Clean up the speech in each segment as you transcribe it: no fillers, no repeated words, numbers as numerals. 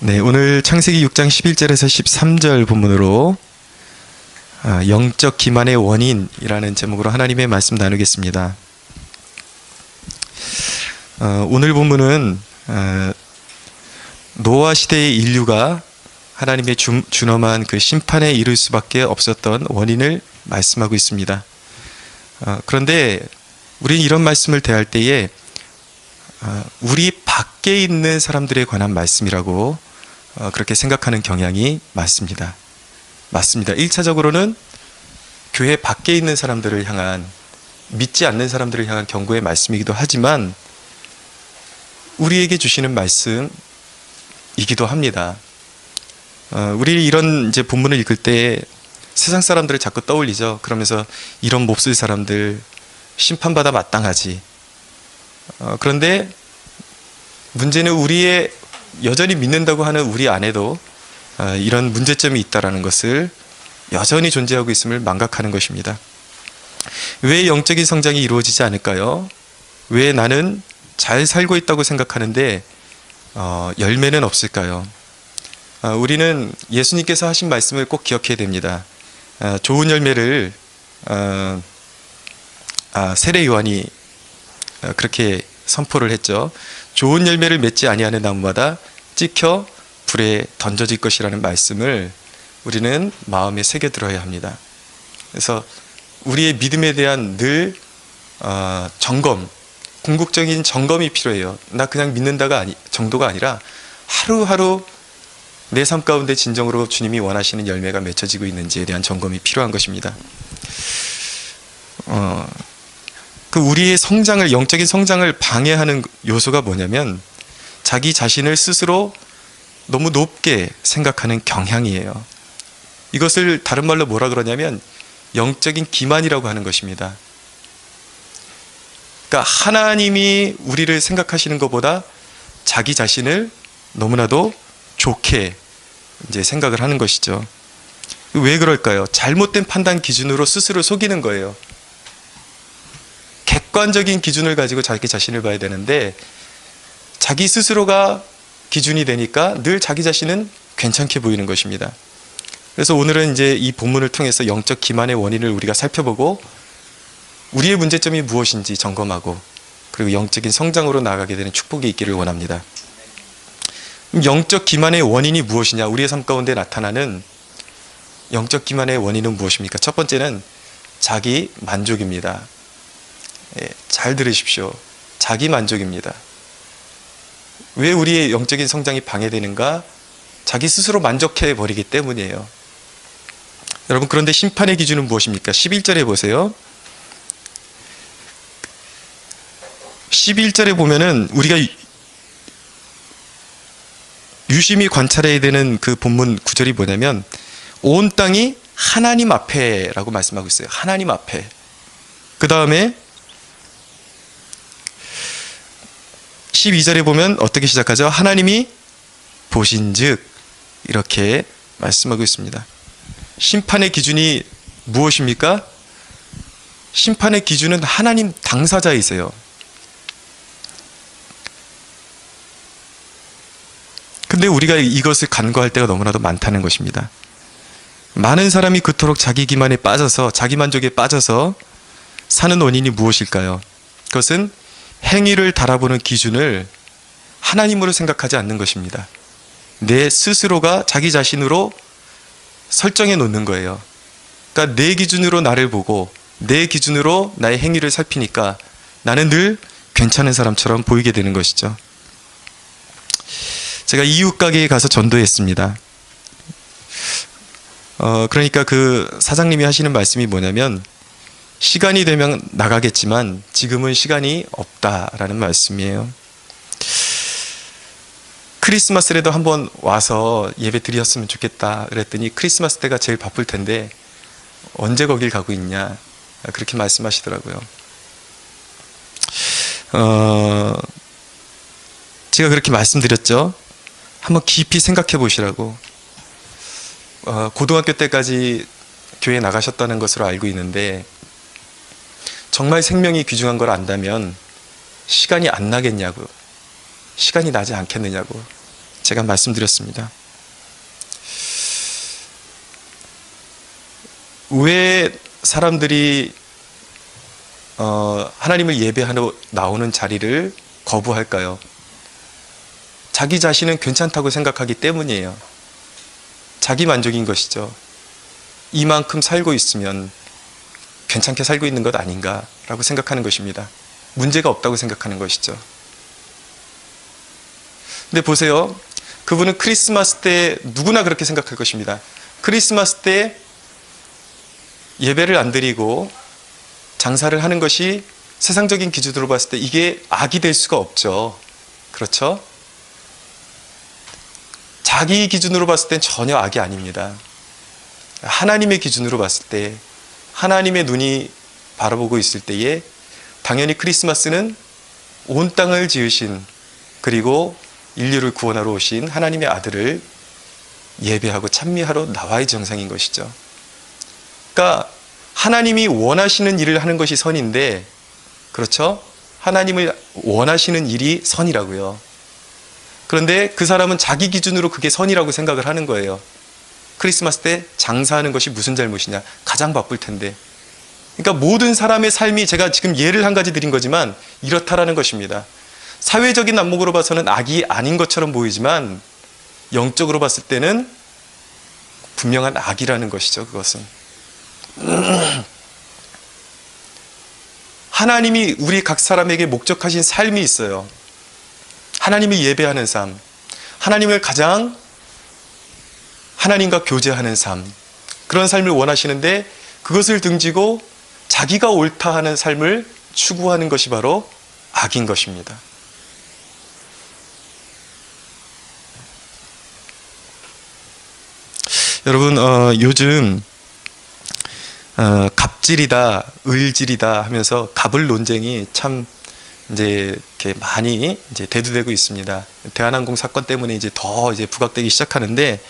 네, 오늘 창세기 6장 11절에서 13절 본문으로 영적 기만의 원인이라는 제목으로 하나님의 말씀 나누겠습니다. 오늘 본문은 노아 시대의 인류가 하나님의 준엄한 그 심판에 이를 수밖에 없었던 원인을 말씀하고 있습니다. 그런데 우리는 이런 말씀을 대할 때에 우리 밖에 있는 사람들에 관한 말씀이라고 그렇게 생각하는 경향이 많습니다. 맞습니다. 1차적으로는 교회 밖에 있는 사람들을 향한, 믿지 않는 사람들을 향한 경고의 말씀이기도 하지만 우리에게 주시는 말씀이기도 합니다. 우리 이런 이제 본문을 읽을 때 세상 사람들을 자꾸 떠올리죠. 그러면서 이런 몹쓸 사람들 심판받아 마땅하지. 그런데 문제는 우리의 여전히 믿는다고 하는 우리 안에도 이런 문제점이 있다는 것을 여전히 존재하고 있음을 망각하는 것입니다. 왜 영적인 성장이 이루어지지 않을까요? 왜 나는 잘 살고 있다고 생각하는데 열매는 없을까요? 우리는 예수님께서 하신 말씀을 꼭 기억해야 됩니다. 좋은 열매를 세례 요한이 그렇게 선포를 했죠. 좋은 열매를 맺지 아니하는 나무마다 찍혀 불에 던져질 것이라는 말씀을 우리는 마음에 새겨들어야 합니다. 그래서 우리의 믿음에 대한 늘 점검, 궁극적인 점검이 필요해요. 나 그냥 믿는다가 정도가 아니라 하루하루 내 삶 가운데 진정으로 주님이 원하시는 열매가 맺혀지고 있는지에 대한 점검이 필요한 것입니다. 그 우리의 성장을, 영적인 성장을 방해하는 요소가 뭐냐면 자기 자신을 스스로 너무 높게 생각하는 경향이에요. 이것을 다른 말로 뭐라 그러냐면 영적인 기만이라고 하는 것입니다. 그러니까 하나님이 우리를 생각하시는 것보다 자기 자신을 너무나도 좋게 이제 생각을 하는 것이죠. 왜 그럴까요? 잘못된 판단 기준으로 스스로 속이는 거예요. 객관적인 기준을 가지고 자기 자신을 봐야 되는데 자기 스스로가 기준이 되니까 늘 자기 자신은 괜찮게 보이는 것입니다. 그래서 오늘은 이제 이 본문을 통해서 영적 기만의 원인을 우리가 살펴보고 우리의 문제점이 무엇인지 점검하고 그리고 영적인 성장으로 나아가게 되는 축복이 있기를 원합니다. 영적 기만의 원인이 무엇이냐? 우리의 삶 가운데 나타나는 영적 기만의 원인은 무엇입니까? 첫 번째는 자기 만족입니다. 잘 들으십시오. 자기 만족입니다. 왜 우리의 영적인 성장이 방해되는가? 자기 스스로 만족해 버리기 때문이에요. 여러분, 그런데 심판의 기준은 무엇입니까? 11절에 보세요. 11절에 보면은 우리가 유심히 관찰해야 되는 그 본문 구절이 뭐냐면 온 땅이 하나님 앞에라고 말씀하고 있어요. 하나님 앞에. 그 다음에 12절에 보면 어떻게 시작하죠? 하나님이 보신즉 이렇게 말씀하고 있습니다. 심판의 기준이 무엇입니까? 심판의 기준은 하나님 당사자이세요. 근데 우리가 이것을 간과할 때가 너무나도 많다는 것입니다. 많은 사람이 그토록 자기 기만에 빠져서 자기 만족에 빠져서 사는 원인이 무엇일까요? 그것은 행위를 달아보는 기준을 하나님으로 생각하지 않는 것입니다. 내 스스로가 자기 자신으로 설정해 놓는 거예요. 그러니까 내 기준으로 나를 보고 내 기준으로 나의 행위를 살피니까 나는 늘 괜찮은 사람처럼 보이게 되는 것이죠. 제가 이웃 가게에 가서 전도했습니다. 그러니까 그 사장님이 하시는 말씀이 뭐냐면 시간이 되면 나가겠지만 지금은 시간이 없다라는 말씀이에요. 크리스마스라도 한번 와서 예배 드렸으면 좋겠다 그랬더니 크리스마스 때가 제일 바쁠 텐데 언제 거길 가고 있냐 그렇게 말씀하시더라고요. 제가 그렇게 말씀드렸죠. 한번 깊이 생각해 보시라고. 고등학교 때까지 교회 나가셨다는 것으로 알고 있는데 정말 생명이 귀중한 걸 안다면 시간이 안 나겠냐고, 시간이 나지 않겠느냐고. 제가 말씀드렸습니다. 왜 사람들이 하나님을 예배하러 나오는 자리를 거부할까요? 자기 자신은 괜찮다고 생각하기 때문이에요. 자기 만족인 것이죠. 이만큼 살고 있으면 괜찮게 살고 있는 것 아닌가라고 생각하는 것입니다. 문제가 없다고 생각하는 것이죠. 근데 보세요. 그분은 크리스마스 때 누구나 그렇게 생각할 것입니다. 크리스마스 때 예배를 안 드리고 장사를 하는 것이 세상적인 기준으로 봤을 때 이게 악이 될 수가 없죠. 그렇죠? 자기 기준으로 봤을 땐 전혀 악이 아닙니다. 하나님의 기준으로 봤을 때, 하나님의 눈이 바라보고 있을 때에 당연히 크리스마스는 온 땅을 지으신, 그리고 인류를 구원하러 오신 하나님의 아들을 예배하고 찬미하러 나와야 정상인 것이죠. 그러니까 하나님이 원하시는 일을 하는 것이 선인데, 그렇죠? 하나님을 원하시는 일이 선이라고요. 그런데 그 사람은 자기 기준으로 그게 선이라고 생각을 하는 거예요. 크리스마스 때 장사하는 것이 무슨 잘못이냐? 가장 바쁠 텐데. 그러니까 모든 사람의 삶이, 제가 지금 예를 한 가지 드린 거지만 이렇다라는 것입니다. 사회적인 안목으로 봐서는 악이 아닌 것처럼 보이지만 영적으로 봤을 때는 분명한 악이라는 것이죠. 그것은 하나님이 우리 각 사람에게 목적하신 삶이 있어요. 하나님을 예배하는 삶, 하나님을 가장 하나님과 교제하는 삶, 그런 삶을 원하시는데 그것을 등지고 자기가 옳다 하는 삶을 추구하는 것이 바로 악인 것입니다. 여러분, 요즘 갑질이다, 을질이다 하면서 갑을 논쟁이 참 이제 이렇게 많이 이제 대두되고 있습니다. 대한항공 사건 때문에 이제 더 이제 부각되기 시작하는데,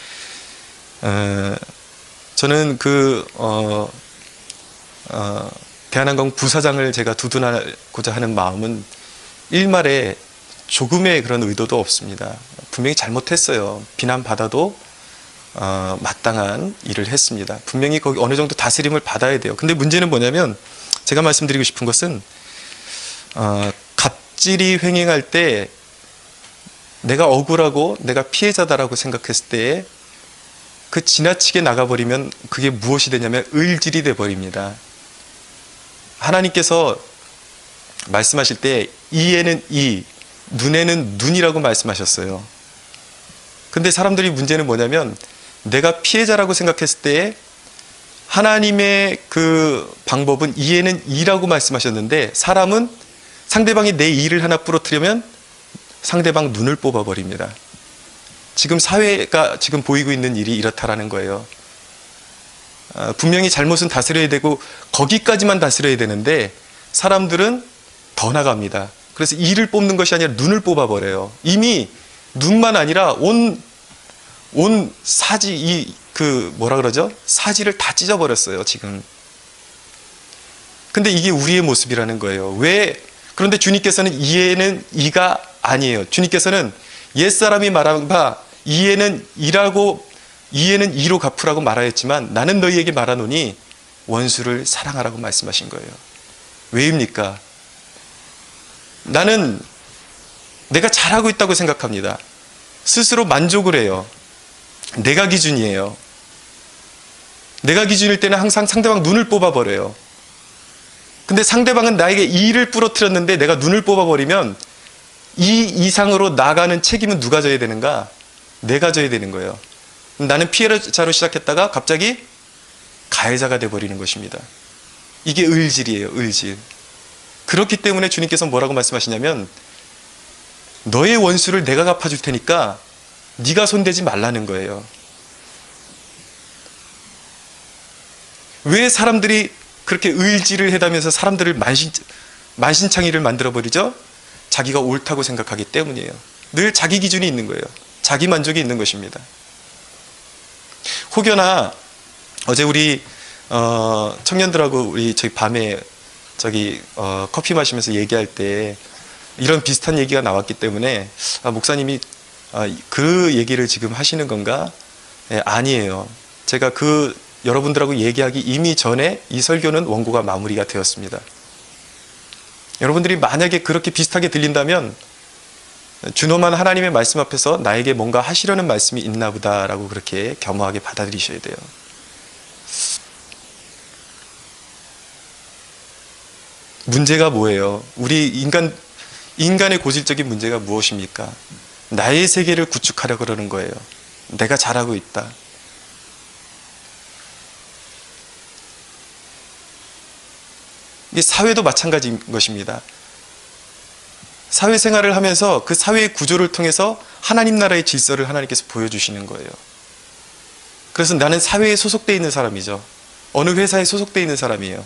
저는 대한항공 부사장을 제가 두둔하고자 하는 마음은 일말에 조금의 그런 의도도 없습니다. 분명히 잘못했어요. 비난받아도 마땅한 일을 했습니다. 분명히 거기 어느 정도 다스림을 받아야 돼요. 근데 문제는 뭐냐면, 제가 말씀드리고 싶은 것은 갑질이 횡행할 때 내가 억울하고 내가 피해자다라고 생각했을 때 그 지나치게 나가버리면 그게 무엇이 되냐면 을질이 돼버립니다. 하나님께서 말씀하실 때 이에는 이, 눈에는 눈이라고 말씀하셨어요. 근데 사람들이 문제는 뭐냐면, 내가 피해자라고 생각했을 때 하나님의 그 방법은 이에는 이라고 말씀하셨는데, 사람은 상대방이 내 이를 하나 부러뜨리면 상대방 눈을 뽑아버립니다. 지금 사회가 지금 보이고 있는 일이 이렇다라는 거예요. 분명히 잘못은 다스려야 되고 거기까지만 다스려야 되는데 사람들은 더 나갑니다. 그래서 이를 뽑는 것이 아니라 눈을 뽑아버려요. 이미 눈만 아니라 온 사지, 뭐라 그러죠? 사지를 다 찢어버렸어요, 지금. 근데 이게 우리의 모습이라는 거예요. 왜? 그런데 주님께서는 이에는 이가 아니에요. 주님께서는 옛사람이 말한 바 이에는 이라고, 이에는 이로 갚으라고 말하였지만 나는 너희에게 말하노니 원수를 사랑하라고 말씀하신 거예요. 왜입니까? 나는 내가 잘하고 있다고 생각합니다. 스스로 만족을 해요. 내가 기준이에요. 내가 기준일 때는 항상 상대방 눈을 뽑아버려요. 근데 상대방은 나에게 이를 부러뜨렸는데 내가 눈을 뽑아버리면 이 이상으로 나가는 책임은 누가 져야 되는가? 내가 져야 되는 거예요. 나는 피해자로 시작했다가 갑자기 가해자가 돼버리는 것입니다. 이게 을질이에요, 을질. 그렇기 때문에 주님께서 뭐라고 말씀하시냐면, 너의 원수를 내가 갚아줄 테니까 네가 손대지 말라는 거예요. 왜 사람들이 그렇게 을질을 해다면서 사람들을 만신창이를 만들어버리죠? 자기가 옳다고 생각하기 때문이에요. 늘 자기 기준이 있는 거예요. 자기 만족이 있는 것입니다. 혹여나 어제 우리 청년들하고 우리 저기 밤에 커피 마시면서 얘기할 때 이런 비슷한 얘기가 나왔기 때문에 목사님이 그 얘기를 지금 하시는 건가? 예, 아니에요. 제가 여러분들하고 얘기하기 이미 전에 이 설교는 원고가 마무리가 되었습니다. 여러분들이 만약에 그렇게 비슷하게 들린다면 준엄한 하나님의 말씀 앞에서 나에게 뭔가 하시려는 말씀이 있나 보다라고 그렇게 겸허하게 받아들이셔야 돼요. 문제가 뭐예요? 우리 인간의 고질적인 문제가 무엇입니까? 나의 세계를 구축하려고 그러는 거예요. 내가 잘하고 있다. 이게 사회도 마찬가지인 것입니다. 사회생활을 하면서 그 사회의 구조를 통해서 하나님 나라의 질서를 하나님께서 보여주시는 거예요. 그래서 나는 사회에 소속되어 있는 사람이죠. 어느 회사에 소속되어 있는 사람이에요.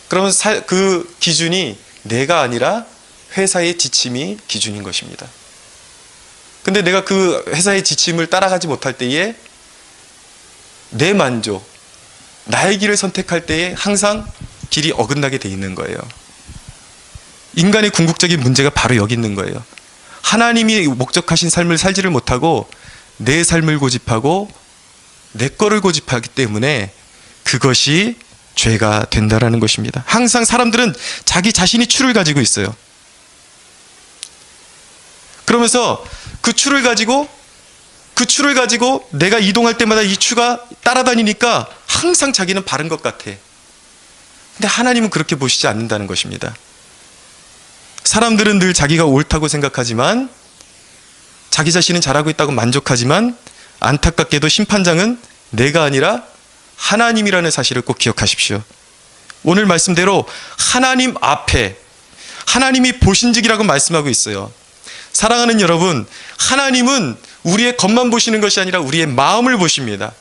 그러면 그 기준이 내가 아니라 회사의 지침이 기준인 것입니다. 근데 내가 그 회사의 지침을 따라가지 못할 때에 내 만족, 나의 길을 선택할 때에 항상 길이 어긋나게 돼 있는 거예요. 인간의 궁극적인 문제가 바로 여기 있는 거예요. 하나님이 목적하신 삶을 살지를 못하고 내 삶을 고집하고 내 거를 고집하기 때문에 그것이 죄가 된다라는 것입니다. 항상 사람들은 자기 자신이 추를 가지고 있어요. 그러면서 그 추를 가지고 내가 이동할 때마다 이 추가 따라다니니까 항상 자기는 바른 것 같아. 근데 하나님은 그렇게 보시지 않는다는 것입니다. 사람들은 늘 자기가 옳다고 생각하지만 자기 자신은 잘하고 있다고 만족하지만 안타깝게도 심판장은 내가 아니라 하나님이라는 사실을 꼭 기억하십시오. 오늘 말씀대로 하나님 앞에 하나님이 보신즉이라고 말씀하고 있어요. 사랑하는 여러분, 하나님은 우리의 겉만 보시는 것이 아니라 우리의 마음을 보십니다.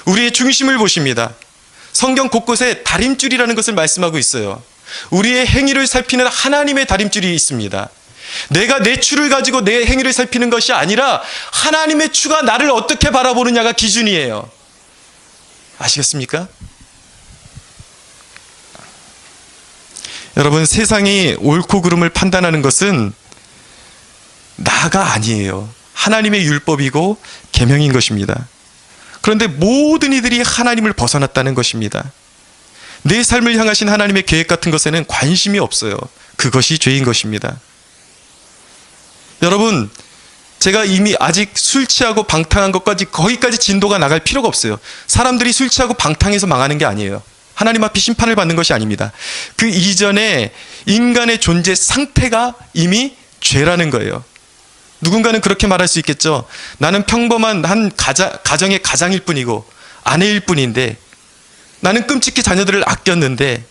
우리의 중심을 보십니다. 성경 곳곳에 다림줄이라는 것을 말씀하고 있어요. 우리의 행위를 살피는 하나님의 다림줄이 있습니다. 내가 내 추를 가지고 내 행위를 살피는 것이 아니라 하나님의 추가 나를 어떻게 바라보느냐가 기준이에요. 아시겠습니까? 여러분, 세상이 옳고 그름을 판단하는 것은 나가 아니에요. 하나님의 율법이고 계명인 것입니다. 그런데 모든 이들이 하나님을 벗어났다는 것입니다. 내 삶을 향하신 하나님의 계획 같은 것에는 관심이 없어요. 그것이 죄인 것입니다. 여러분, 제가 이미 아직 술 취하고 방탕한 것까지 거기까지 진도가 나갈 필요가 없어요. 사람들이 술 취하고 방탕해서 망하는 게 아니에요. 하나님 앞에 심판을 받는 것이 아닙니다. 그 이전에 인간의 존재 상태가 이미 죄라는 거예요. 누군가는 그렇게 말할 수 있겠죠. 나는 평범한 한 가정의 가장일 뿐이고 아내일 뿐인데, 나는 끔찍히 자녀들을 아꼈는데,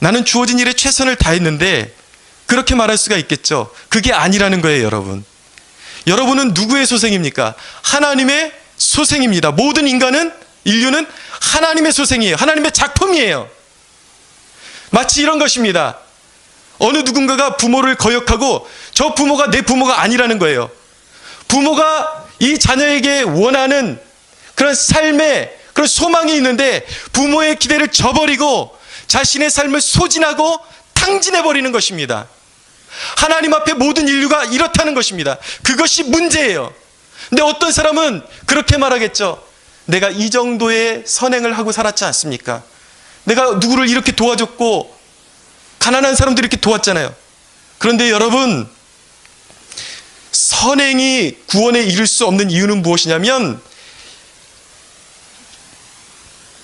나는 주어진 일에 최선을 다했는데, 그렇게 말할 수가 있겠죠. 그게 아니라는 거예요, 여러분. 여러분은 누구의 소생입니까? 하나님의 소생입니다. 모든 인류는 하나님의 소생이에요. 하나님의 작품이에요. 마치 이런 것입니다. 어느 누군가가 부모를 거역하고 저 부모가 내 부모가 아니라는 거예요. 부모가 이 자녀에게 원하는 그런 삶의 그런 소망이 있는데 부모의 기대를 저버리고 자신의 삶을 소진하고 탕진해버리는 것입니다. 하나님 앞에 모든 인류가 이렇다는 것입니다. 그것이 문제예요. 근데 어떤 사람은 그렇게 말하겠죠. 내가 이 정도의 선행을 하고 살았지 않습니까? 내가 누구를 이렇게 도와줬고 가난한 사람들 이렇게 도왔잖아요. 그런데 여러분, 선행이 구원에 이를 수 없는 이유는 무엇이냐면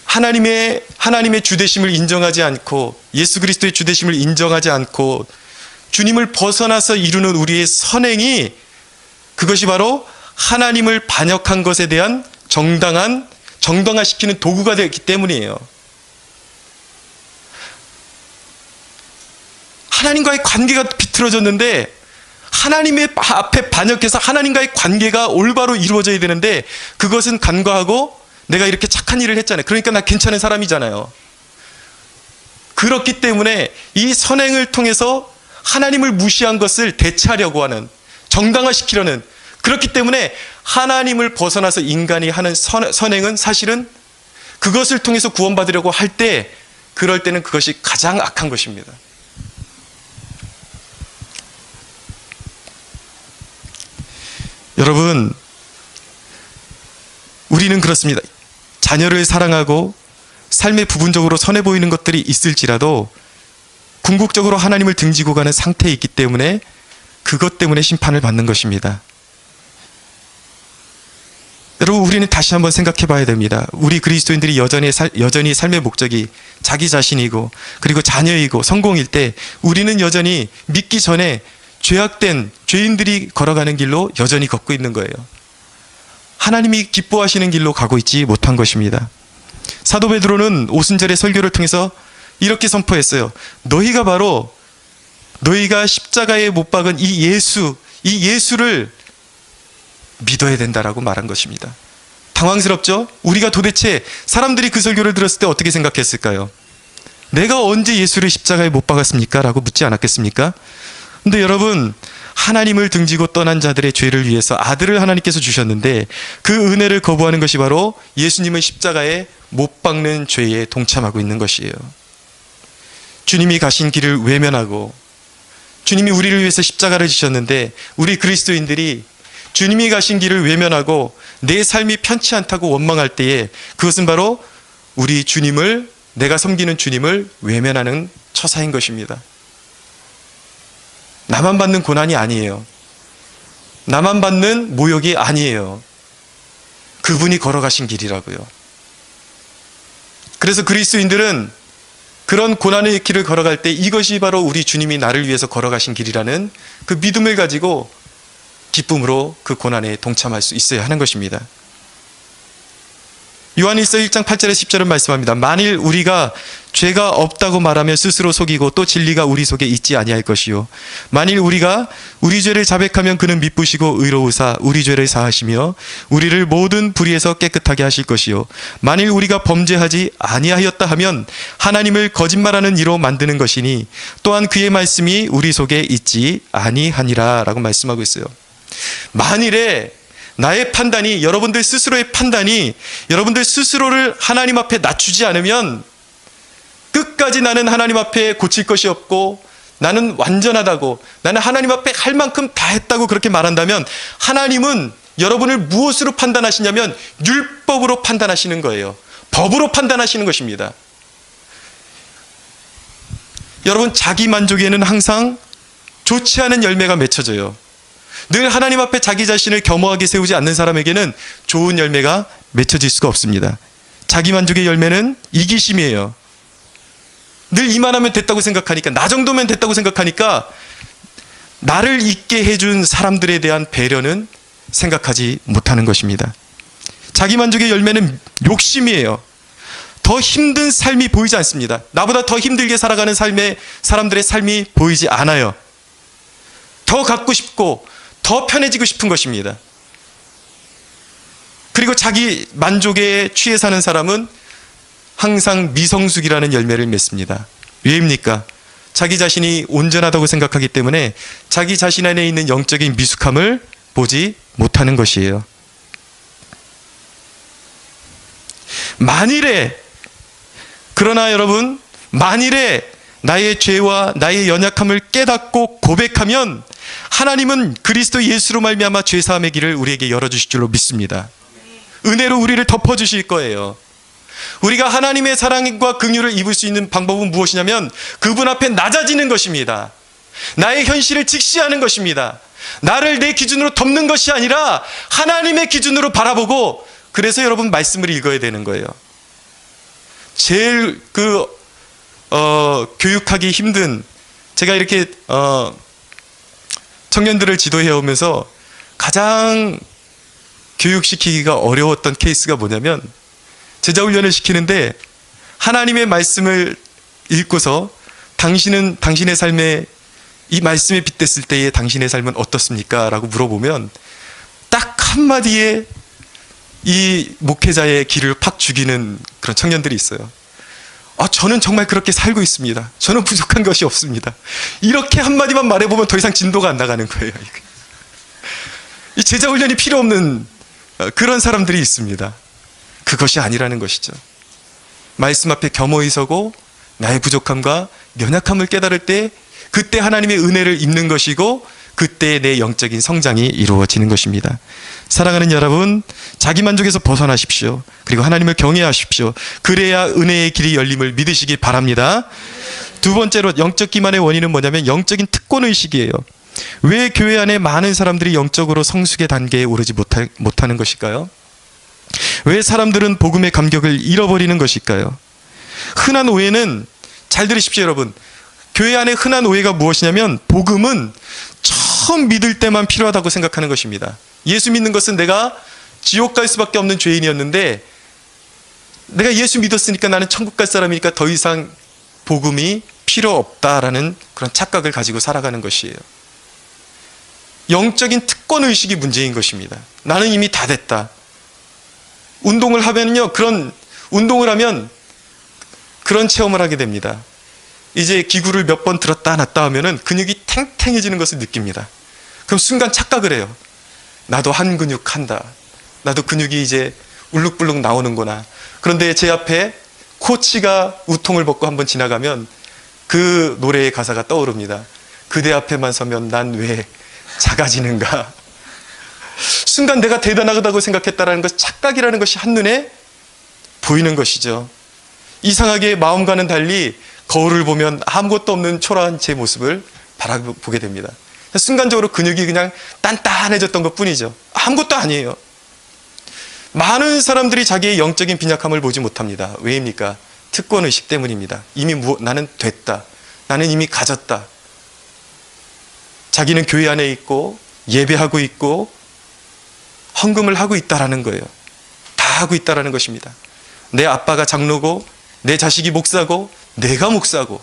하나님의 주되심을 인정하지 않고 예수 그리스도의 주되심을 인정하지 않고 주님을 벗어나서 이루는 우리의 선행이, 그것이 바로 하나님을 반역한 것에 대한 정당화시키는 도구가 되기 때문이에요. 하나님과의 관계가 비틀어졌는데 하나님의 앞에 반역해서 하나님과의 관계가 올바로 이루어져야 되는데 그것은 간과하고 내가 이렇게 착한 일을 했잖아요. 그러니까 나 괜찮은 사람이잖아요. 그렇기 때문에 이 선행을 통해서 하나님을 무시한 것을 대체하려고 하는, 정당화시키려는, 그렇기 때문에 하나님을 벗어나서 인간이 하는 선행은 사실은 그것을 통해서 구원받으려고 할 때, 그럴 때는 그것이 가장 악한 것입니다. 여러분, 우리는 그렇습니다. 자녀를 사랑하고 삶의 부분적으로 선해 보이는 것들이 있을지라도 궁극적으로 하나님을 등지고 가는 상태에 있기 때문에 그것 때문에 심판을 받는 것입니다. 여러분, 우리는 다시 한번 생각해 봐야 됩니다. 우리 그리스도인들이 여전히 삶의 목적이 자기 자신이고 그리고 자녀이고 성공일 때 우리는 여전히 믿기 전에 죄악된 죄인들이 걸어가는 길로 여전히 걷고 있는 거예요. 하나님이 기뻐하시는 길로 가고 있지 못한 것입니다. 사도 베드로는 오순절의 설교를 통해서 이렇게 선포했어요. 너희가 십자가에 못 박은 이 예수를 믿어야 된다라고 말한 것입니다. 당황스럽죠? 우리가 도대체 사람들이 그 설교를 들었을 때 어떻게 생각했을까요? 내가 언제 예수를 십자가에 못 박았습니까? 라고 묻지 않았겠습니까? 근데 여러분, 하나님을 등지고 떠난 자들의 죄를 위해서 아들을 하나님께서 주셨는데 그 은혜를 거부하는 것이 바로 예수님을 십자가에 못 박는 죄에 동참하고 있는 것이에요. 주님이 가신 길을 외면하고 주님이 우리를 위해서 십자가를 지셨는데 우리 그리스도인들이 주님이 가신 길을 외면하고 내 삶이 편치 않다고 원망할 때에 그것은 바로 우리 주님을, 내가 섬기는 주님을 외면하는 처사인 것입니다. 나만 받는 고난이 아니에요. 나만 받는 모욕이 아니에요. 그분이 걸어가신 길이라고요. 그래서 그리스도인들은 그런 고난의 길을 걸어갈 때 이것이 바로 우리 주님이 나를 위해서 걸어가신 길이라는 그 믿음을 가지고 기쁨으로 그 고난에 동참할 수 있어야 하는 것입니다. 요한일서 1장 8절에 10절은 말씀합니다. 만일 우리가 죄가 없다고 말하며 스스로 속이고 또 진리가 우리 속에 있지 아니할 것이요. 만일 우리가 우리 죄를 자백하면 그는 미쁘시고 의로우사 우리 죄를 사하시며 우리를 모든 불의에서 깨끗하게 하실 것이요. 만일 우리가 범죄하지 아니하였다 하면 하나님을 거짓말하는 이로 만드는 것이니 또한 그의 말씀이 우리 속에 있지 아니하니라 라고 말씀하고 있어요. 만일에 나의 판단이, 여러분들 스스로의 판단이 여러분들 스스로를 하나님 앞에 낮추지 않으면 끝까지 나는 하나님 앞에 고칠 것이 없고 나는 완전하다고, 나는 하나님 앞에 할 만큼 다 했다고 그렇게 말한다면 하나님은 여러분을 무엇으로 판단하시냐면 율법으로 판단하시는 거예요. 법으로 판단하시는 것입니다. 여러분, 자기 만족에는 항상 좋지 않은 열매가 맺혀져요. 늘 하나님 앞에 자기 자신을 겸허하게 세우지 않는 사람에게는 좋은 열매가 맺혀질 수가 없습니다. 자기 만족의 열매는 이기심이에요. 늘 이만하면 됐다고 생각하니까, 나 정도면 됐다고 생각하니까 나를 있게 해준 사람들에 대한 배려는 생각하지 못하는 것입니다. 자기 만족의 열매는 욕심이에요. 더 힘든 삶이 보이지 않습니다. 나보다 더 힘들게 살아가는 사람들의 삶이 보이지 않아요. 더 갖고 싶고 더 편해지고 싶은 것입니다. 그리고 자기 만족에 취해 사는 사람은 항상 미성숙이라는 열매를 맺습니다. 왜입니까? 자기 자신이 온전하다고 생각하기 때문에 자기 자신 안에 있는 영적인 미숙함을 보지 못하는 것이에요. 그러나 여러분, 만일에 나의 죄와 나의 연약함을 깨닫고 고백하면 하나님은 그리스도 예수로 말미암아 죄사함의 길을 우리에게 열어주실 줄로 믿습니다. 은혜로 우리를 덮어주실 거예요. 우리가 하나님의 사랑과 긍휼을 입을 수 있는 방법은 무엇이냐면 그분 앞에 낮아지는 것입니다. 나의 현실을 직시하는 것입니다. 나를 내 기준으로 덮는 것이 아니라 하나님의 기준으로 바라보고, 그래서 여러분 말씀을 읽어야 되는 거예요. 제일 교육하기 힘든, 제가 이렇게 청년들을 지도해 오면서 가장 교육시키기가 어려웠던 케이스가 뭐냐면, 제자훈련을 시키는데 하나님의 말씀을 읽고서 당신의 삶에 이 말씀에 빗댔을 때의 당신의 삶은 어떻습니까? 라고 물어보면 딱 한마디에 이 목회자의 길을 팍 죽이는 그런 청년들이 있어요. 저는 정말 그렇게 살고 있습니다. 저는 부족한 것이 없습니다. 이렇게 한마디만 말해보면 더 이상 진도가 안 나가는 거예요. 이 제자훈련이 필요 없는 그런 사람들이 있습니다. 그것이 아니라는 것이죠. 말씀 앞에 겸허히 서고 나의 부족함과 연약함을 깨달을 때 그때 하나님의 은혜를 입는 것이고, 그때 내 영적인 성장이 이루어지는 것입니다. 사랑하는 여러분, 자기만족에서 벗어나십시오. 그리고 하나님을 경외하십시오. 그래야 은혜의 길이 열림을 믿으시기 바랍니다. 두 번째로 영적 기만의 원인은 뭐냐면 영적인 특권의식이에요. 왜 교회 안에 많은 사람들이 영적으로 성숙의 단계에 오르지 못하는 것일까요? 왜 사람들은 복음의 감격을 잃어버리는 것일까요? 흔한 오해는, 잘 들으십시오 여러분, 교회 안에 흔한 오해가 무엇이냐면 복음은 처음 믿을 때만 필요하다고 생각하는 것입니다. 예수 믿는 것은 내가 지옥 갈 수밖에 없는 죄인이었는데 내가 예수 믿었으니까 나는 천국 갈 사람이니까 더 이상 복음이 필요 없다라는 그런 착각을 가지고 살아가는 것이에요. 영적인 특권의식이 문제인 것입니다. 나는 이미 다 됐다. 운동을 하면요, 그런 운동을 하면 그런 체험을 하게 됩니다. 이제 기구를 몇 번 들었다 놨다 하면은 근육이 탱탱해지는 것을 느낍니다. 그럼 순간 착각을 해요. 나도 한 근육 한다. 나도 근육이 이제 울룩불룩 나오는구나. 그런데 제 앞에 코치가 우통을 벗고 한번 지나가면 그 노래의 가사가 떠오릅니다. 그대 앞에만 서면 난 왜 작아지는가. 순간 내가 대단하다고 생각했다라는 것, 착각이라는 것이 한눈에 보이는 것이죠. 이상하게 마음과는 달리 거울을 보면 아무것도 없는 초라한 제 모습을 바라보게 됩니다. 순간적으로 근육이 그냥 단단해졌던 것 뿐이죠. 아무것도 아니에요. 많은 사람들이 자기의 영적인 빈약함을 보지 못합니다. 왜입니까? 특권의식 때문입니다. 이미 나는 됐다. 나는 이미 가졌다. 자기는 교회 안에 있고 예배하고 있고 헌금을 하고 있다라는 거예요. 다 하고 있다라는 것입니다. 내 아빠가 장로고 내 자식이 목사고 내가 목사고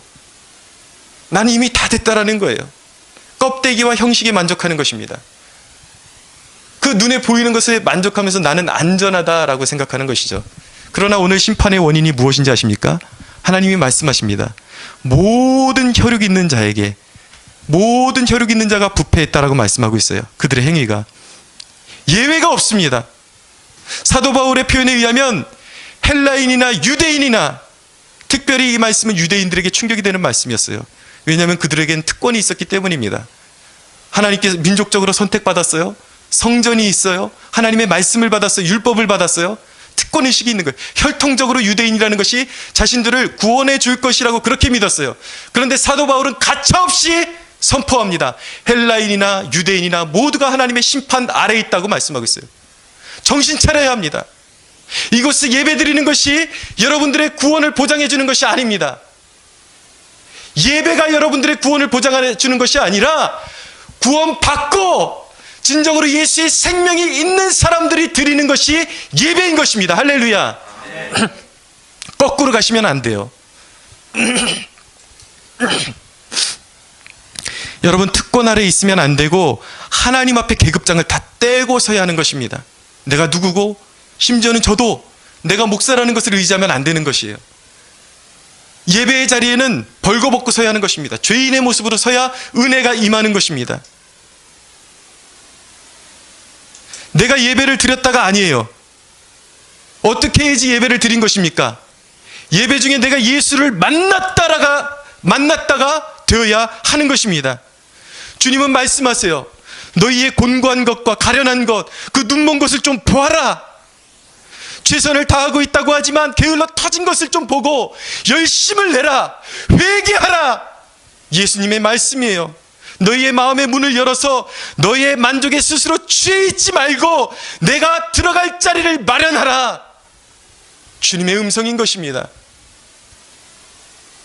나는 이미 다 됐다라는 거예요. 껍데기와 형식에 만족하는 것입니다. 그 눈에 보이는 것에 만족하면서 나는 안전하다라고 생각하는 것이죠. 그러나 오늘 심판의 원인이 무엇인지 아십니까? 하나님이 말씀하십니다. 모든 혈육 있는 자에게, 모든 혈육 있는 자가 부패했다라고 말씀하고 있어요. 그들의 행위가. 예외가 없습니다. 사도 바울의 표현에 의하면 헬라인이나 유대인이나, 특별히 이 말씀은 유대인들에게 충격이 되는 말씀이었어요. 왜냐하면 그들에겐 특권이 있었기 때문입니다. 하나님께서 민족적으로 선택받았어요. 성전이 있어요. 하나님의 말씀을 받았어요. 율법을 받았어요. 특권의식이 있는 거예요. 혈통적으로 유대인이라는 것이 자신들을 구원해 줄 것이라고 그렇게 믿었어요. 그런데 사도 바울은 가차없이 선포합니다. 헬라인이나 유대인이나 모두가 하나님의 심판 아래에 있다고 말씀하고 있어요. 정신 차려야 합니다. 이곳에 예배드리는 것이 여러분들의 구원을 보장해 주는 것이 아닙니다. 예배가 여러분들의 구원을 보장해 주는 것이 아니라 구원받고 진정으로 예수의 생명이 있는 사람들이 드리는 것이 예배인 것입니다. 할렐루야. 거꾸로 가시면 안 돼요. 여러분, 특권 아래에 있으면 안 되고 하나님 앞에 계급장을 다 떼고 서야 하는 것입니다. 내가 누구고 심지어는 저도 내가 목사라는 것을 의지하면 안 되는 것이에요. 예배의 자리에는 벌거벗고 서야 하는 것입니다. 죄인의 모습으로 서야 은혜가 임하는 것입니다. 내가 예배를 드렸다가 아니에요. 어떻게 해야지 예배를 드린 것입니까? 예배 중에 내가 예수를 만났다가 되어야 하는 것입니다. 주님은 말씀하세요. 너희의 곤고한 것과 가련한 것, 그 눈먼 것을 좀 보아라. 최선을 다하고 있다고 하지만 게을러 터진 것을 좀 보고 열심을 내라. 회개하라. 예수님의 말씀이에요. 너희의 마음의 문을 열어서 너희의 만족에 스스로 취해 있지 말고 내가 들어갈 자리를 마련하라. 주님의 음성인 것입니다.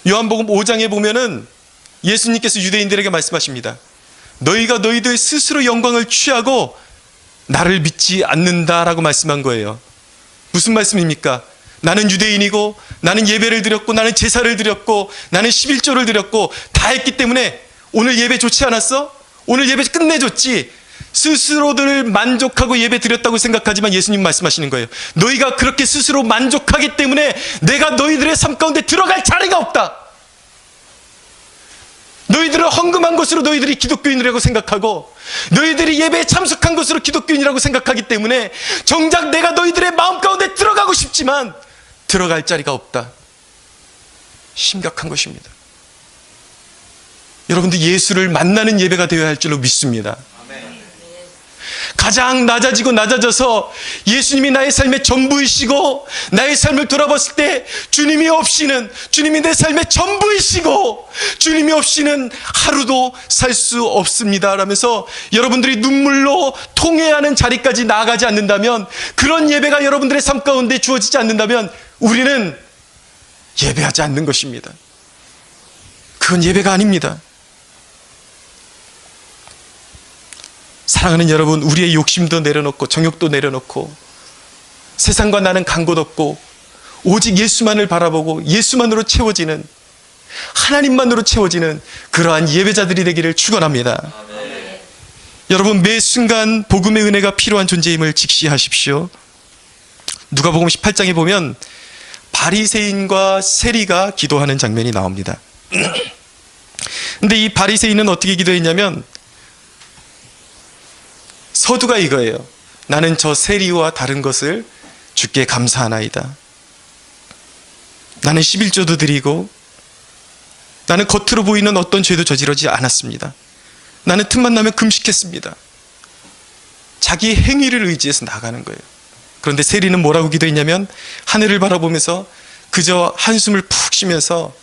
요한복음 5장에 보면은 예수님께서 유대인들에게 말씀하십니다. 너희가 너희들 스스로 영광을 취하고 나를 믿지 않는다라고 말씀한 거예요. 무슨 말씀입니까? 나는 유대인이고 나는 예배를 드렸고 나는 제사를 드렸고 나는 11조를 드렸고 다 했기 때문에 오늘 예배 좋지 않았어? 오늘 예배 끝내줬지? 스스로들 만족하고 예배 드렸다고 생각하지만 예수님 말씀하시는 거예요. 너희가 그렇게 스스로 만족하기 때문에 내가 너희들의 삶 가운데 들어갈 자리가 없다. 너희들은 헌금한 것으로 너희들이 기독교인이라고 생각하고 너희들이 예배에 참석한 것으로 기독교인이라고 생각하기 때문에 정작 내가 너희들의 마음 가운데 들어가고 싶지만 들어갈 자리가 없다. 심각한 것입니다. 여러분들 예수를 만나는 예배가 되어야 할 줄로 믿습니다. 가장 낮아지고 낮아져서 예수님이 나의 삶의 전부이시고 나의 삶을 돌아봤을 때 주님이 없이는, 주님이 내 삶의 전부이시고 주님이 없이는 하루도 살 수 없습니다 라면서 여러분들이 눈물로 통회하는 자리까지 나아가지 않는다면, 그런 예배가 여러분들의 삶 가운데 주어지지 않는다면 우리는 예배하지 않는 것입니다. 그건 예배가 아닙니다. 사랑하는 여러분, 우리의 욕심도 내려놓고 정욕도 내려놓고 세상과 나는 간 곳 없고 오직 예수만을 바라보고 예수만으로 채워지는, 하나님만으로 채워지는 그러한 예배자들이 되기를 축원합니다. 아멘. 여러분, 매 순간 복음의 은혜가 필요한 존재임을 직시하십시오. 누가복음 18장에 보면 바리새인과 세리가 기도하는 장면이 나옵니다. 근데 이 바리새인은 어떻게 기도했냐면 서두가 이거예요. 나는 저 세리와 다른 것을 주께 감사하나이다. 나는 11조도 드리고 나는 겉으로 보이는 어떤 죄도 저지르지 않았습니다. 나는 틈만 나면 금식했습니다. 자기 행위를 의지해서 나가는 거예요. 그런데 세리는 뭐라고 기도했냐면 하늘을 바라보면서 그저 한숨을 푹 쉬면서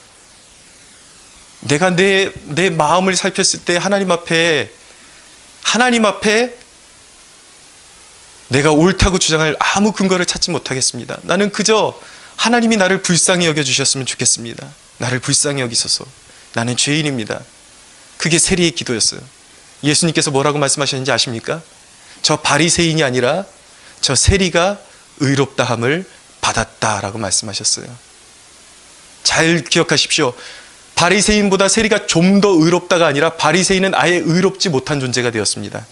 내가 내 마음을 살폈을 때 하나님 앞에 내가 옳다고 주장할 아무 근거를 찾지 못하겠습니다. 나는 그저 하나님이 나를 불쌍히 여겨주셨으면 좋겠습니다. 나를 불쌍히 여기소서. 나는 죄인입니다. 그게 세리의 기도였어요. 예수님께서 뭐라고 말씀하셨는지 아십니까? 저 바리새인이 아니라 저 세리가 의롭다함을 받았다라고 말씀하셨어요. 잘 기억하십시오. 바리새인보다 세리가 좀 더 의롭다가 아니라 바리새인은 아예 의롭지 못한 존재가 되었습니다.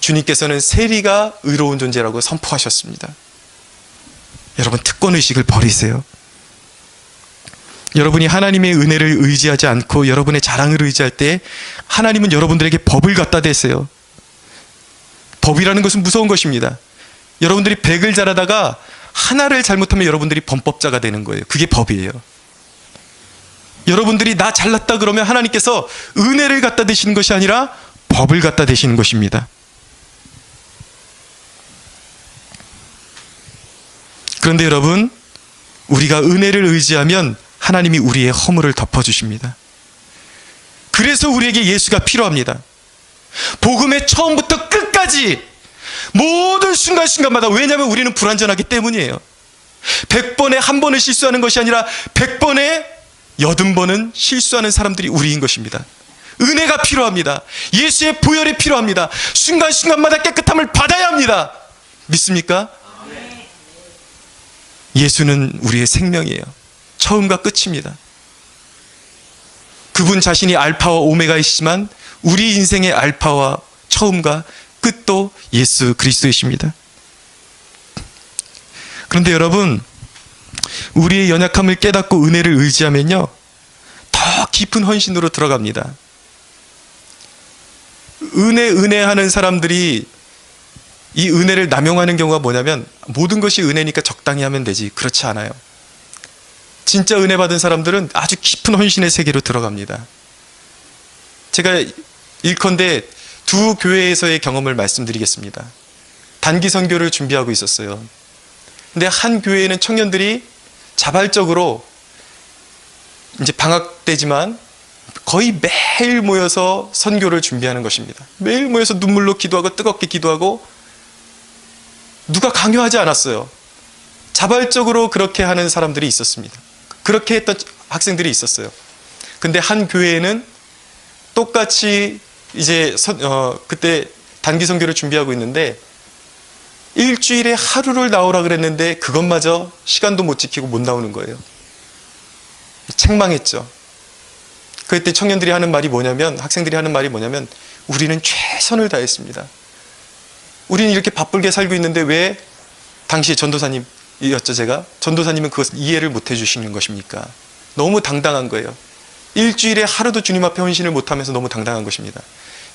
주님께서는 세리가 의로운 존재라고 선포하셨습니다. 여러분, 특권의식을 버리세요. 여러분이 하나님의 은혜를 의지하지 않고 여러분의 자랑을 의지할 때 하나님은 여러분들에게 법을 갖다 대세요. 법이라는 것은 무서운 것입니다. 여러분들이 100을 잘하다가 하나를 잘못하면 여러분들이 범법자가 되는 거예요. 그게 법이에요. 여러분들이 나 잘났다 그러면 하나님께서 은혜를 갖다 대시는 것이 아니라 법을 갖다 대시는 것입니다. 그런데 여러분, 우리가 은혜를 의지하면 하나님이 우리의 허물을 덮어주십니다. 그래서 우리에게 예수가 필요합니다. 복음의 처음부터 끝까지 모든 순간순간마다, 왜냐하면 우리는 불완전하기 때문이에요. 100번에 한 번을 실수하는 것이 아니라 100번에 80번은 실수하는 사람들이 우리인 것입니다. 은혜가 필요합니다. 예수의 보혈이 필요합니다. 순간순간마다 깨끗함을 받아야 합니다. 믿습니까? 예수는 우리의 생명이에요. 처음과 끝입니다. 그분 자신이 알파와 오메가이시지만 우리 인생의 알파와 처음과 끝도 예수 그리스도이십니다. 그런데 여러분, 우리의 연약함을 깨닫고 은혜를 의지하면요, 더 깊은 헌신으로 들어갑니다. 은혜 하는 사람들이 이 은혜를 남용하는 경우가 뭐냐면, 모든 것이 은혜니까 적당히 하면 되지. 그렇지 않아요. 진짜 은혜 받은 사람들은 아주 깊은 헌신의 세계로 들어갑니다. 제가 일컨대 두 교회에서의 경험을 말씀드리겠습니다. 단기 선교를 준비하고 있었어요. 근데 한 교회에는 청년들이 자발적으로 이제 방학 때지만 거의 매일 모여서 선교를 준비하는 것입니다. 매일 모여서 눈물로 기도하고 뜨겁게 기도하고, 누가 강요하지 않았어요. 자발적으로 그렇게 하는 사람들이 있었습니다. 그렇게 했던 학생들이 있었어요. 근데 한 교회에는 똑같이 이제 그때 단기 선교를 준비하고 있는데 일주일에 하루를 나오라 그랬는데 그것마저 시간도 못 지키고 못 나오는 거예요. 책망했죠. 그때 청년들이 하는 말이 뭐냐면, 학생들이 하는 말이 뭐냐면, 우리는 최선을 다했습니다. 우리는 이렇게 바쁘게 살고 있는데 왜 당시 전도사님이었죠, 제가. 전도사님은 그것을 이해를 못 해주시는 것입니까? 너무 당당한 거예요. 일주일에 하루도 주님 앞에 헌신을 못하면서 너무 당당한 것입니다.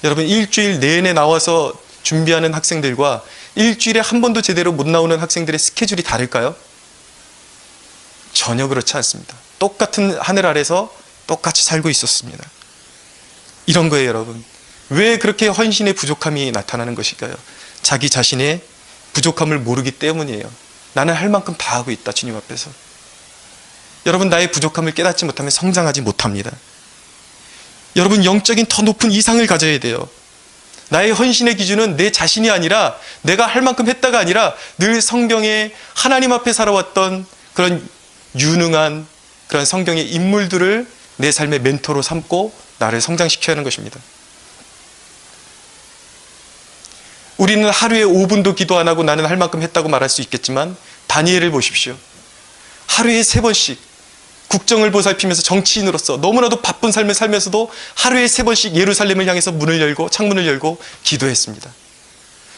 여러분, 일주일 내내 나와서 준비하는 학생들과 일주일에 한 번도 제대로 못 나오는 학생들의 스케줄이 다를까요? 전혀 그렇지 않습니다. 똑같은 하늘 아래서 똑같이 살고 있었습니다. 이런 거예요, 여러분. 왜 그렇게 헌신의 부족함이 나타나는 것일까요? 자기 자신의 부족함을 모르기 때문이에요. 나는 할 만큼 다 하고 있다, 주님 앞에서. 여러분, 나의 부족함을 깨닫지 못하면 성장하지 못합니다. 여러분, 영적인 더 높은 이상을 가져야 돼요. 나의 헌신의 기준은 내 자신이 아니라, 내가 할 만큼 했다가 아니라 늘 성경에 하나님 앞에 살아왔던 그런 유능한 그런 성경의 인물들을 내 삶의 멘토로 삼고 나를 성장시켜야 하는 것입니다. 우리는 하루에 5분도 기도 안 하고 나는 할 만큼 했다고 말할 수 있겠지만, 다니엘을 보십시오. 하루에 3번씩 국정을 보살피면서 정치인으로서 너무나도 바쁜 삶을 살면서도 하루에 3번씩 예루살렘을 향해서 문을 열고 창문을 열고 기도했습니다.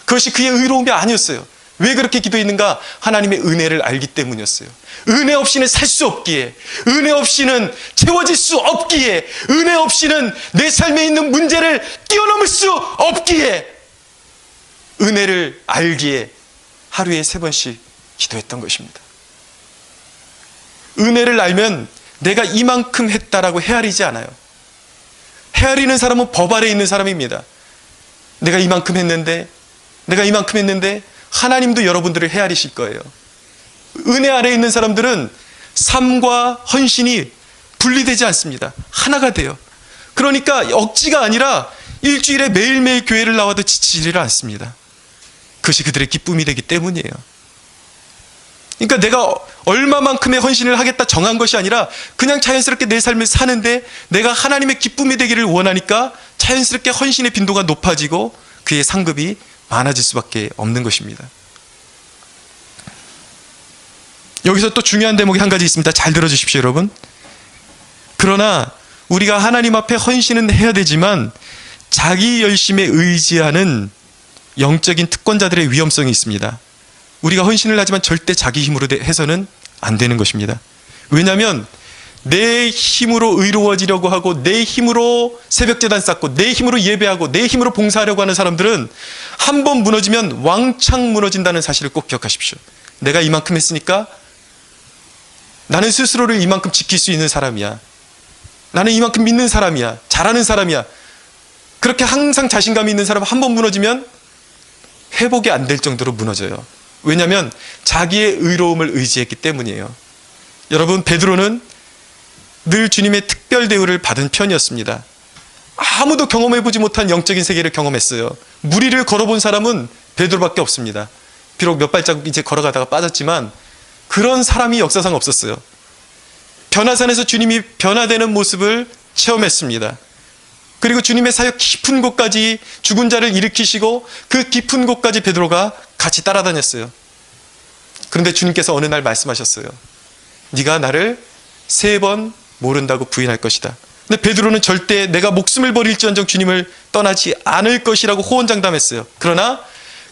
그것이 그의 의로움이 아니었어요. 왜 그렇게 기도했는가? 하나님의 은혜를 알기 때문이었어요. 은혜 없이는 살 수 없기에, 은혜 없이는 채워질 수 없기에, 은혜 없이는 내 삶에 있는 문제를 뛰어넘을 수 없기에, 은혜를 알기에 하루에 3번씩 기도했던 것입니다. 은혜를 알면 내가 이만큼 했다라고 헤아리지 않아요. 헤아리는 사람은 법 아래에 있는 사람입니다. 내가 이만큼 했는데 하나님도 여러분들을 헤아리실 거예요. 은혜 아래에 있는 사람들은 삶과 헌신이 분리되지 않습니다. 하나가 돼요. 그러니까 억지가 아니라 일주일에 매일매일 교회를 나와도 지치지를 않습니다. 그것이 그들의 기쁨이 되기 때문이에요. 그러니까 내가 얼마만큼의 헌신을 하겠다 정한 것이 아니라 그냥 자연스럽게 내 삶을 사는데 내가 하나님의 기쁨이 되기를 원하니까 자연스럽게 헌신의 빈도가 높아지고 그의 상급이 많아질 수밖에 없는 것입니다. 여기서 또 중요한 대목이 한 가지 있습니다. 잘 들어주십시오, 여러분. 그러나 우리가 하나님 앞에 헌신은 해야 되지만 자기 열심에 의지하는 영적인 특권자들의 위험성이 있습니다. 우리가 헌신을 하지만 절대 자기 힘으로 해서는 안 되는 것입니다. 왜냐하면 내 힘으로 의로워지려고 하고 내 힘으로 새벽제단 쌓고 내 힘으로 예배하고 내 힘으로 봉사하려고 하는 사람들은 한 번 무너지면 왕창 무너진다는 사실을 꼭 기억하십시오. 내가 이만큼 했으니까 나는 스스로를 이만큼 지킬 수 있는 사람이야. 나는 이만큼 믿는 사람이야. 잘하는 사람이야. 그렇게 항상 자신감이 있는 사람은 한 번 무너지면 회복이 안 될 정도로 무너져요. 왜냐하면 자기의 의로움을 의지했기 때문이에요. 여러분, 베드로는 늘 주님의 특별 대우를 받은 편이었습니다. 아무도 경험해보지 못한 영적인 세계를 경험했어요. 무리를 걸어본 사람은 베드로밖에 없습니다. 비록 몇 발자국 이제 걸어가다가 빠졌지만 그런 사람이 역사상 없었어요. 변화산에서 주님이 변화되는 모습을 체험했습니다. 그리고 주님의 사역 깊은 곳까지 죽은 자를 일으키시고 그 깊은 곳까지 베드로가 같이 따라다녔어요. 그런데 주님께서 어느 날 말씀하셨어요. 네가 나를 3번 모른다고 부인할 것이다. 근데 베드로는 절대 내가 목숨을 버릴지언정 주님을 떠나지 않을 것이라고 호언장담했어요. 그러나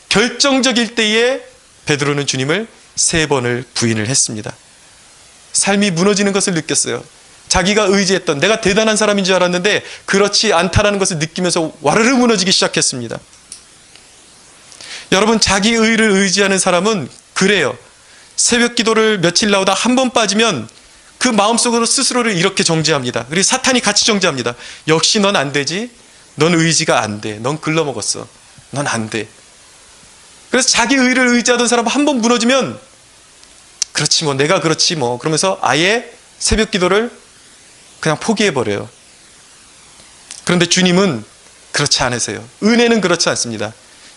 결정적일 때에 베드로는 주님을 3번을 부인을 했습니다. 삶이 무너지는 것을 느꼈어요. 자기가 의지했던, 내가 대단한 사람인 줄 알았는데 그렇지 않다라는 것을 느끼면서 와르르 무너지기 시작했습니다. 여러분, 자기 의를 의지하는 사람은 그래요. 새벽 기도를 며칠 나오다 한 번 빠지면 그 마음속으로 스스로를 이렇게 정죄합니다. 그리고 사탄이 같이 정죄합니다. 역시 넌 안 되지. 넌 의지가 안 돼. 넌 글러먹었어. 넌 안 돼. 그래서 자기 의를 의지하던 사람은 한 번 무너지면 그렇지 뭐, 내가 그렇지 뭐, 그러면서 아예 새벽 기도를 그냥 포기해버려요. 그런데 주님은 그렇지 않으세요. 은혜는 그렇지 않습니다.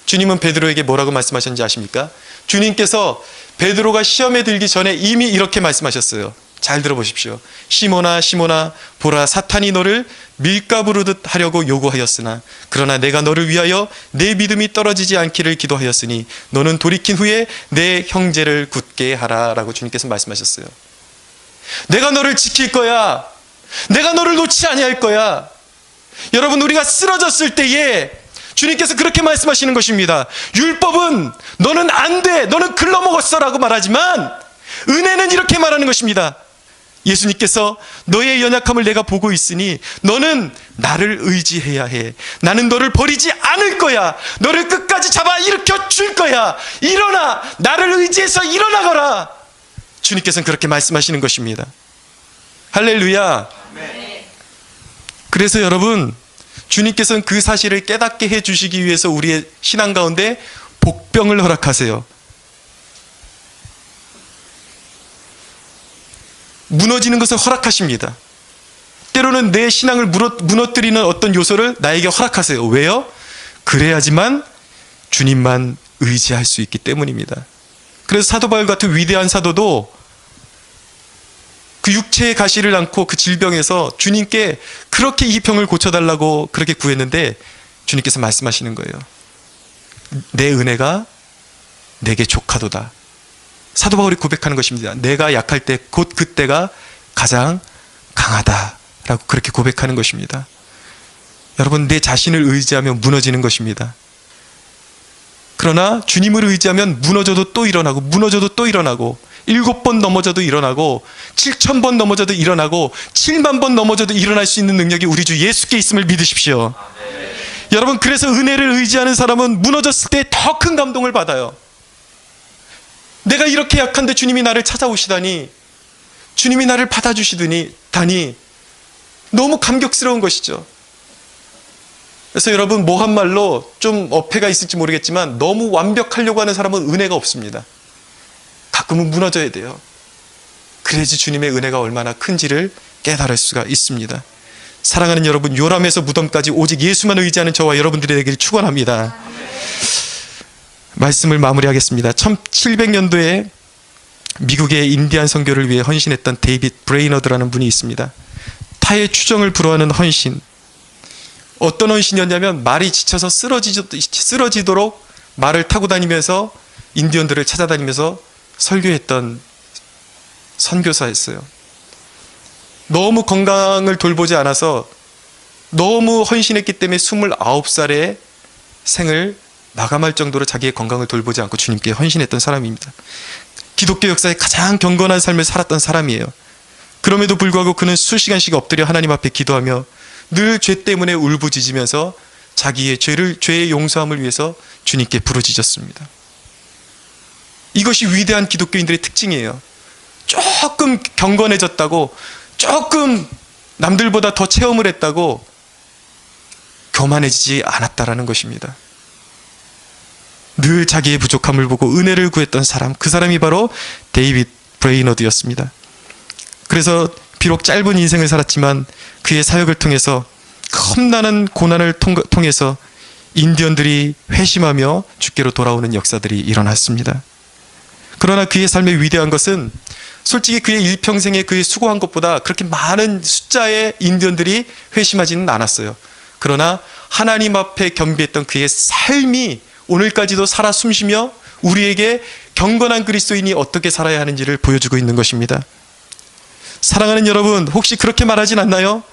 주님은 베드로에게 뭐라고 말씀하셨는지 아십니까? 주님께서 베드로가 시험에 들기 전에 이미 이렇게 말씀하셨어요. 잘 들어보십시오. 시몬아 시몬아, 보라, 사탄이 너를 밀가부르듯 하려고 요구하였으나 그러나 내가 너를 위하여 내 믿음이 떨어지지 않기를 기도하였으니 너는 돌이킨 후에 내 형제를 굳게 하라 라고 주님께서 말씀하셨어요. 내가 너를 지킬 거야. 내가 너를 놓지 아니할 거야. 여러분, 우리가 쓰러졌을 때에 주님께서 그렇게 말씀하시는 것입니다. 율법은 너는 안 돼, 너는 글러먹었어 라고 말하지만 은혜는 이렇게 말하는 것입니다. 예수님께서 너의 연약함을 내가 보고 있으니 너는 나를 의지해야 해. 나는 너를 버리지 않을 거야. 너를 끝까지 잡아 일으켜 줄 거야. 일어나, 나를 의지해서 일어나거라. 주님께서는 그렇게 말씀하시는 것입니다. 할렐루야. 그래서 여러분, 주님께서는 그 사실을 깨닫게 해주시기 위해서 우리의 신앙 가운데 복병을 허락하세요. 무너지는 것을 허락하십니다. 때로는 내 신앙을 무너뜨리는 어떤 요소를 나에게 허락하세요. 왜요? 그래야지만 주님만 의지할 수 있기 때문입니다. 그래서 사도 바울 같은 위대한 사도도 그 육체의 가시를 안고 그 질병에서 주님께 그렇게 이 병을 고쳐달라고 그렇게 구했는데 주님께서 말씀하시는 거예요. 내 은혜가 내게 족하도다. 사도 바울이 고백하는 것입니다. 내가 약할 때 곧 그때가 가장 강하다라고 그렇게 고백하는 것입니다. 여러분, 내 자신을 의지하면 무너지는 것입니다. 그러나 주님을 의지하면 무너져도 또 일어나고, 무너져도 또 일어나고, 7번 넘어져도 일어나고, 7,000번 넘어져도 일어나고, 7만 번 넘어져도 일어날 수 있는 능력이 우리 주 예수께 있음을 믿으십시오. 여러분, 그래서 은혜를 의지하는 사람은 무너졌을 때 더 큰 감동을 받아요. 내가 이렇게 약한데 주님이 나를 찾아오시다니, 주님이 나를 받아주시다니 너무 감격스러운 것이죠. 그래서 여러분, 뭐 한 말로 좀 어폐가 있을지 모르겠지만 너무 완벽하려고 하는 사람은 은혜가 없습니다. 가끔은 무너져야 돼요. 그래야지 주님의 은혜가 얼마나 큰지를 깨달을 수가 있습니다. 사랑하는 여러분, 요람에서 무덤까지 오직 예수만 의지하는 저와 여러분들이 되기를 축원합니다. 말씀을 마무리하겠습니다. 1700년도에 미국의 인디안 선교를 위해 헌신했던 데이빗 브레이너드라는 분이 있습니다. 타의 추정을 불허하는 헌신. 어떤 헌신이었냐면 말이 지쳐서 쓰러지도록 말을 타고 다니면서 인디언들을 찾아다니면서 설교했던 선교사였어요. 너무 건강을 돌보지 않아서 너무 헌신했기 때문에 29살에 생을 마감할 정도로 자기의 건강을 돌보지 않고 주님께 헌신했던 사람입니다. 기독교 역사에 가장 경건한 삶을 살았던 사람이에요. 그럼에도 불구하고 그는 수시간씩 엎드려 하나님 앞에 기도하며 늘 죄 때문에 울부짖으면서 자기의 죄의 용서함을 위해서 주님께 부르짖었습니다. 이것이 위대한 기독교인들의 특징이에요. 조금 경건해졌다고, 조금 남들보다 더 체험을 했다고 교만해지지 않았다라는 것입니다. 늘 자기의 부족함을 보고 은혜를 구했던 사람, 그 사람이 바로 데이빗 브레이너드였습니다. 그래서 비록 짧은 인생을 살았지만 그의 사역을 통해서 험난한 고난을 통해서 인디언들이 회심하며 주께로 돌아오는 역사들이 일어났습니다. 그러나 그의 삶의 위대한 것은 솔직히 그의 일평생에 그의 수고한 것보다 그렇게 많은 숫자의 인디언들이 회심하지는 않았어요. 그러나 하나님 앞에 겸비했던 그의 삶이 오늘까지도 살아 숨쉬며 우리에게 경건한 그리스도인이 어떻게 살아야 하는지를 보여주고 있는 것입니다. 사랑하는 여러분, 혹시 그렇게 말하진 않나요?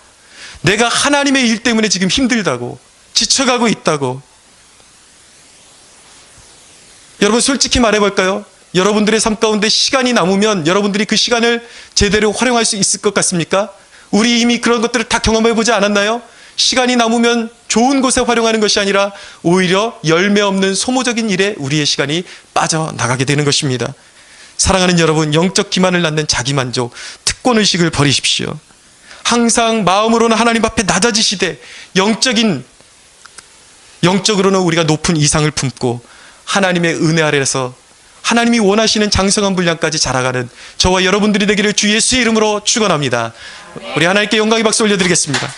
내가 하나님의 일 때문에 지금 힘들다고, 지쳐가고 있다고. 여러분, 솔직히 말해볼까요? 여러분들의 삶 가운데 시간이 남으면 여러분들이 그 시간을 제대로 활용할 수 있을 것 같습니까? 우리 이미 그런 것들을 다 경험해보지 않았나요? 시간이 남으면 좋은 곳에 활용하는 것이 아니라 오히려 열매 없는 소모적인 일에 우리의 시간이 빠져나가게 되는 것입니다. 사랑하는 여러분, 영적 기만을 낳는 자기만족, 특권의식을 버리십시오. 항상 마음으로는 하나님 앞에 낮아지시되 영적으로는 우리가 높은 이상을 품고 하나님의 은혜 아래에서 하나님이 원하시는 장성한 분량까지 자라가는 저와 여러분들이 되기를 주 예수의 이름으로 축원합니다. 우리 하나님께 영광의 박수 올려드리겠습니다.